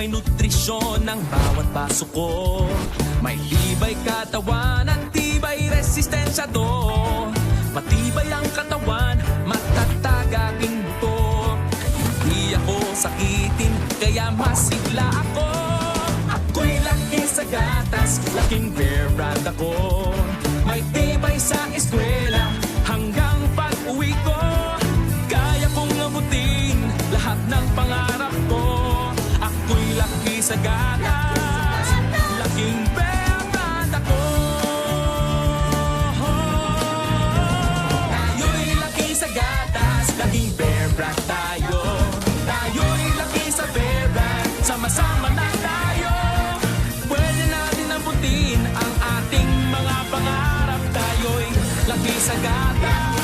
may nutrisyon ng bawat baso ko. May tibay katawan at tibay resistensya to. Matibay ang katawan, matatag aking buto. Hindi ako sakitin, kaya masigla ako. Ako'y laki sa gatas, laking bear brand ako. May tibay sa eskwela, hanggang pag-uwi ko. Kaya kong abutin lahat ng pangarap ko. Ako'y laki sa gatas, laking bear brand ako. Tayo'y laki sa gatas, laking bear brand tayo. Tayo'y laki sa bear brand, sama-sama na tayo. Pwede natin abutin ang ating mga pangarap. Tayo'y laki sa gatas.